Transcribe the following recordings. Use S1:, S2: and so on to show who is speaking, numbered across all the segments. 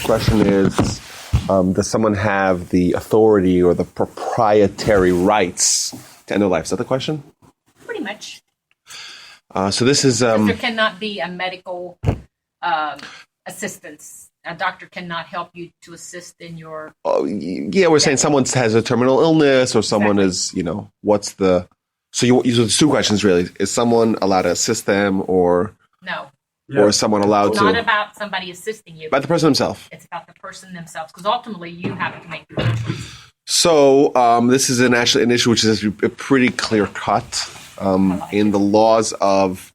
S1: question is, does someone have the authority or the proprietary rights to end their life? Is that the question?
S2: Pretty much.
S1: So this is...
S2: there cannot be a medical assistance. A doctor cannot help you to assist in your...
S1: we're saying someone has a terminal illness or someone is, what's the... So there's two questions, really. Is someone allowed to assist them or...
S2: No.
S1: Or is someone allowed
S2: it's
S1: to...
S2: It's not about somebody assisting you.
S1: About the person himself.
S2: It's about the person themselves, because ultimately you have to make the choice.
S1: So this is an issue which is pretty clear-cut in the laws of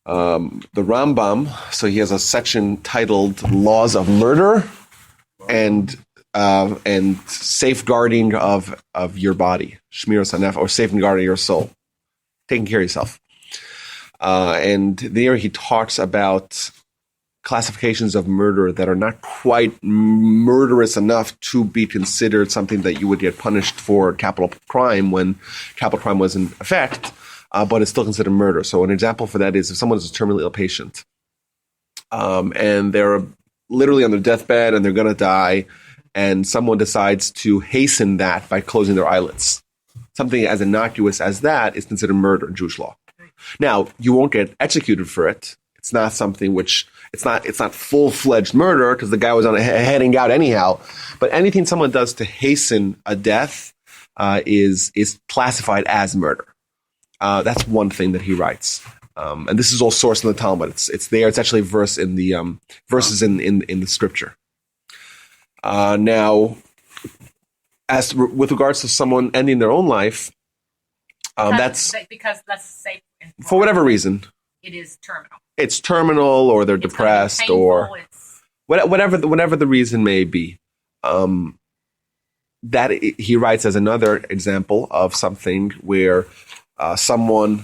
S1: the Rambam. So he has a section titled Laws of Murder and Safeguarding of your body, Shmir Sanef, or safeguarding your soul, taking care of yourself. And there he talks about classifications of murder that are not quite murderous enough to be considered something that you would get punished for capital crime when capital crime was in effect, but it's still considered murder. So an example for that is if someone is a terminally ill patient and they're literally on their deathbed and they're going to die, and someone decides to hasten that by closing their eyelids. Something as innocuous as that is considered murder in Jewish law. Now, you won't get executed for it. It's not something which, it's not full-fledged murder because the guy was heading out anyhow. But anything someone does to hasten a death is classified as murder. That's one thing that he writes. And this is all sourced in the Talmud. It's there. It's actually a verse in the verses in the scripture. Now, with regards to someone ending their own life, that's
S2: because let's say
S1: for whatever reason
S2: it is terminal.
S1: It's terminal, or they're depressed,
S2: painful,
S1: or whatever the reason may be. That he writes as another example of something where someone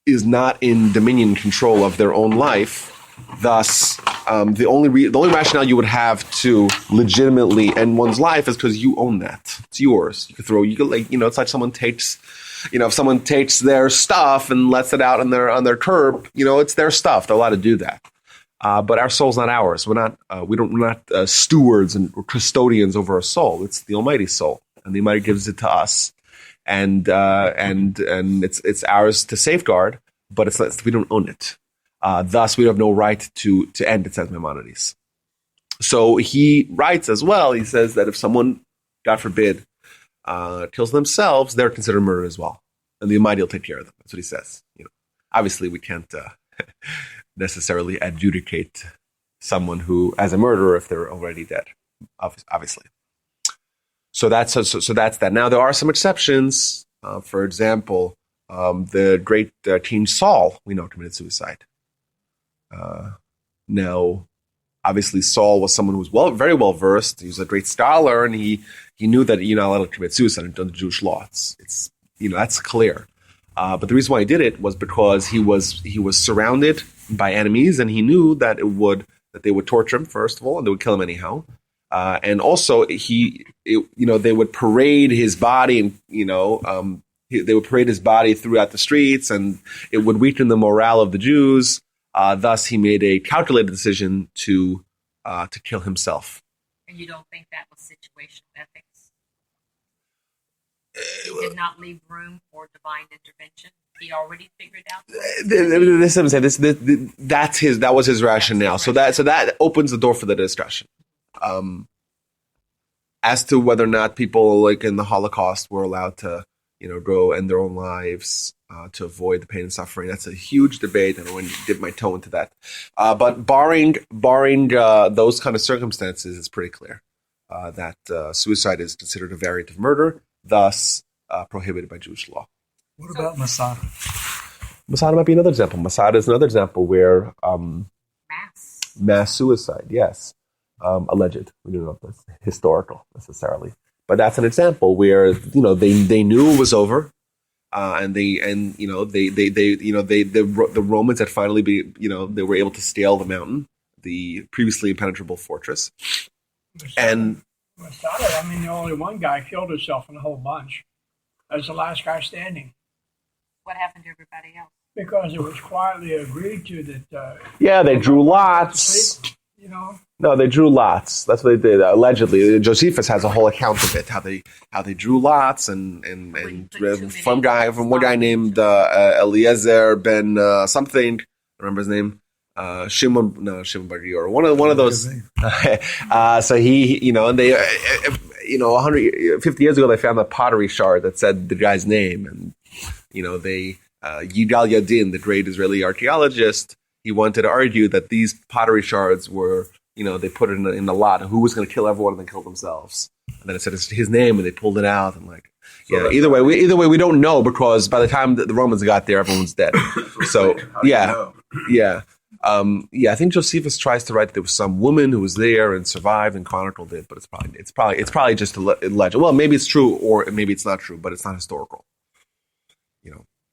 S1: is not in dominion control of their own life. Thus, the only rationale you would have to legitimately end one's life is because you own that. It's yours. It's like someone takes, if someone takes their stuff and lets it out on their curb, it's their stuff. They're allowed to do that. But our soul's not ours. We're not stewards and custodians over our soul. It's the Almighty's soul, and the Almighty gives it to us, and it's ours to safeguard. But we don't own it. Thus, we have no right to end it, says Maimonides. So he writes as well. He says that if someone, God forbid, kills themselves, they're considered murder as well, and the Almighty will take care of them. That's what he says. Obviously, we can't necessarily adjudicate someone who as a murderer if they're already dead. Obviously. So that's that. Now there are some exceptions. For example, the great King Saul, we know, committed suicide. Now, obviously, Saul was someone who was very well versed. He was a great scholar, and he knew that you're not allowed to commit suicide under the Jewish law. It's that's clear. But the reason why he did it was because he was surrounded by enemies, and he knew that they would torture him first of all, and they would kill him anyhow. And also, they would parade his body, and they would parade his body throughout the streets, and it would weaken the morale of the Jews. Thus, he made a calculated decision to kill himself.
S2: And you don't think that was situational ethics? He did not leave room for divine intervention. He already figured out.
S1: That was his rationale. So that opens the door for the discussion. As to whether or not people like in the Holocaust were allowed to, go end their own lives to avoid the pain and suffering, that's a huge debate, and I wouldn't dip my toe into that. But barring those kind of circumstances, it's pretty clear that suicide is considered a variant of murder, thus prohibited by Jewish law.
S3: What about Masada?
S1: Masada might be another example. Masada is another example where mass suicide, yes. Alleged. We don't know if that's historical necessarily, but that's an example where they knew it was over, and the Romans had finally they were able to scale the mountain, the previously impenetrable fortress, and
S4: Masada, the only one guy killed himself in the whole bunch. As the last guy standing.
S2: What happened to everybody else?
S4: Because it was quietly agreed to that.
S1: They drew lots.
S4: you know.
S1: No, they drew lots. That's what they did. Allegedly, Josephus has a whole account of it. How they drew lots and from one guy named Eliezer ben something. I remember his name. Shimon Bar Yochai, or one of those. So he, and they, 150 years ago, they found a pottery shard that said the guy's name, and they Yigal Yadin, the great Israeli archaeologist, he wanted to argue that these pottery shards were, they put it in the lot, who was going to kill everyone and then kill themselves. And then it said it's his name, and they pulled it out, and either way, we don't know, because by the time the Romans got there, everyone's dead. So yeah. I think Josephus tries to write that there was some woman who was there and survived and chronicled it, but it's probably just a legend. Well, maybe it's true or maybe it's not true, but it's not historical.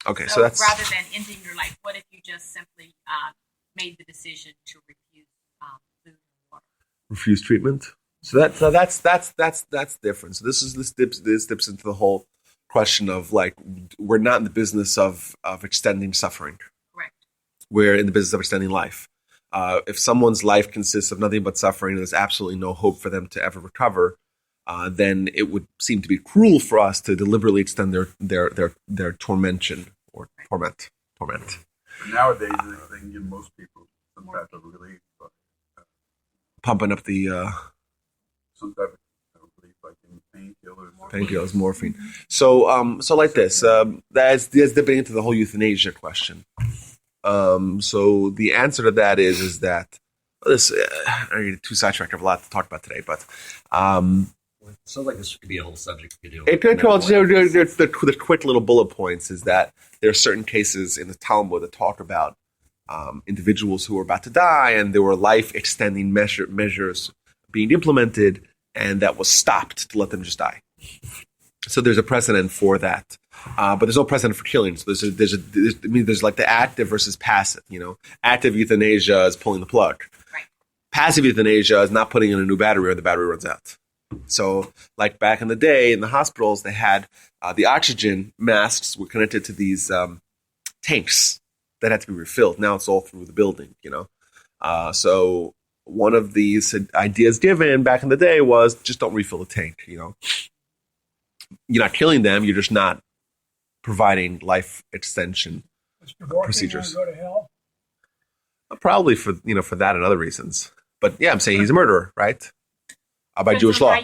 S1: Okay, so that's
S2: rather than ending your life. What if you just simply made the decision to refuse food and water?
S1: Refuse treatment. So that's different. So this dips into the whole question of we're not in the business of extending suffering. We're in the business of extending life. If someone's life consists of nothing but suffering and there's absolutely no hope for them to ever recover, then it would seem to be cruel for us to deliberately extend their torment.
S3: Nowadays, they can give most people some type of relief.
S1: Pumping up the
S3: some type of relief, like in painkillers.
S1: Painkillers, morphine. So like this. That's dipping into the whole euthanasia question. So the answer to that is that this. I need too sidetracked. I have a lot to talk about today, but
S5: it sounds like this could be a whole subject we could do.
S1: It could. The quick little bullet points is that there are certain cases in the Talmud that talk about individuals who were about to die, and there were life-extending measures being implemented, and that was stopped to let them just die. So there's a precedent for that. But there's no precedent for killing. So there's like the active versus passive. Active euthanasia is pulling the plug.
S2: Right.
S1: Passive euthanasia is not putting in a new battery or the battery runs out. So, like back in the day in the hospitals, they had the oxygen masks were connected to these tanks that had to be refilled. Now it's all through the building. So one of these ideas given back in the day was just don't refill the tank. You're not killing them. You're just not providing life extension procedures.
S4: Go to hell?
S1: Probably for that and other reasons. But yeah, I'm saying he's a murderer, right? By Jewish law.
S4: I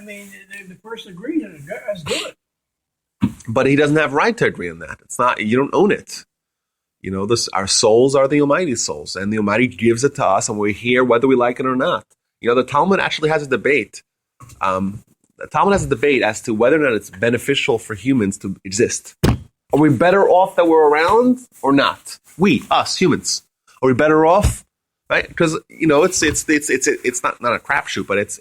S4: mean, the person agreed and let's do it.
S1: But he doesn't have right to agree on that. It's not. You don't own it. Our souls are the Almighty's souls, and the Almighty gives it to us, and we're here whether we like it or not. The Talmud actually has a debate. The Talmud has a debate as to whether or not it's beneficial for humans to exist. Are we better off that we're around or not? We, us, humans. Are we better off? Right? Because it's not a crapshoot, but it's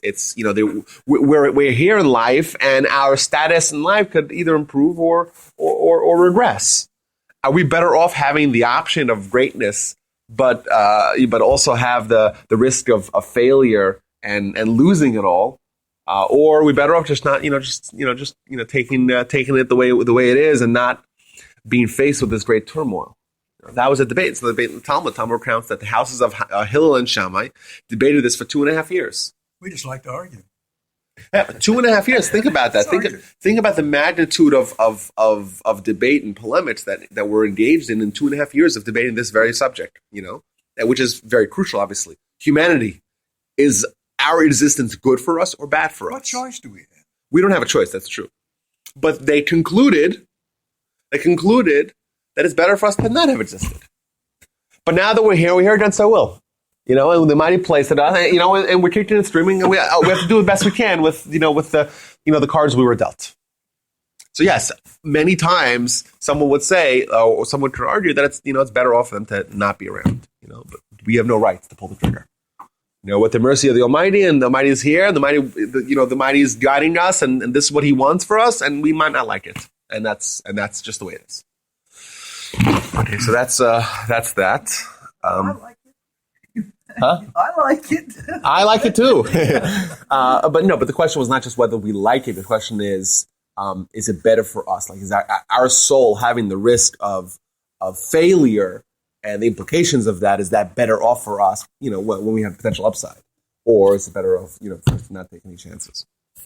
S1: we're here in life, and our status in life could either improve or regress. Are we better off having the option of greatness, but also have the risk of failure and losing it all? Or are we better off just not, taking it the way it is and not being faced with this great turmoil? That was a debate. So the debate in the Talmud. Talmud recounts that the houses of Hillel and Shammai debated this for 2.5 years.
S6: We just like to argue.
S1: Yeah, 2.5 years. Think about that. Think about the magnitude of debate and polemics that were engaged in 2.5 years of debating this very subject. Which is very crucial. Obviously, humanity is. Our existence good for us or bad for us?
S6: What choice do we have?
S1: We don't have a choice. That's true. But they concluded that it's better for us to not have existed. But now that we're here against our will. And the mighty place that and we're kicking and streaming, and we have to do the best we can with the cards we were dealt. So yes, many times someone would say, or someone could argue that it's better off for them to not be around. But we have no rights to pull the trigger. With the mercy of the Almighty, and the Almighty is here, and the Almighty is guiding us, and this is what He wants for us, and we might not like it, and that's just the way it is. Okay, so that's that.
S6: I like it.
S1: Huh?
S6: I like it.
S1: I like it too. But the question was not just whether we like it. The question is it better for us? Like, is our soul having the risk of failure And the implications of that is that better off for us, when we have potential upside, or is it better off, for us to not take any chances?